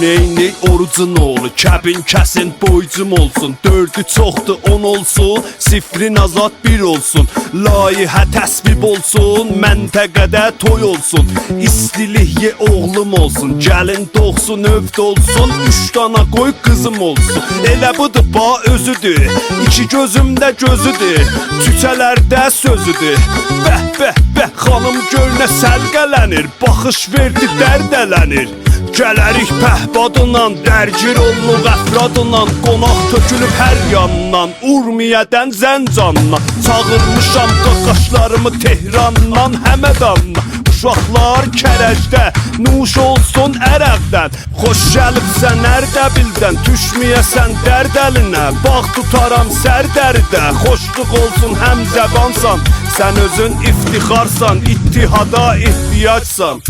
neyni orucun oğlu. Kəbin kəsin boycum olsun. Dördü çoxdur 10 olsun. Sifrin azad 1 olsun. Layihə təsvib olsun. Məntəqədə toy olsun. İstilik ye oğlum olsun. Gəlin doğsun övd olsun. 3 dana qoy qızım olsun. Elə budur ba özüdür. İki gözümdə gözüdür. Çüçələrdə sözüdür. Bəh bəh bəh xanım gör nə səlqələnir. Baxış verdi dərdələnir. Gələrik pəhbadından, dərgir olluq əfradından. Qonaq tökülüb hər yandan, Urmiyədən Zəncandan. Çağırmışam qaqaşlarımı Tehrandan, Həmədandan. Uşaqlar kərəcdə, nuş olsun ərəqdən. Xoş gəlibsən Ərdəbildən, düşməyəsən dərdəlinə. Bağ tutaram sərdəridə, xoşluq olsun həm zəbansan. Sən özün iftixarsan, ittihada ehtiyacsan.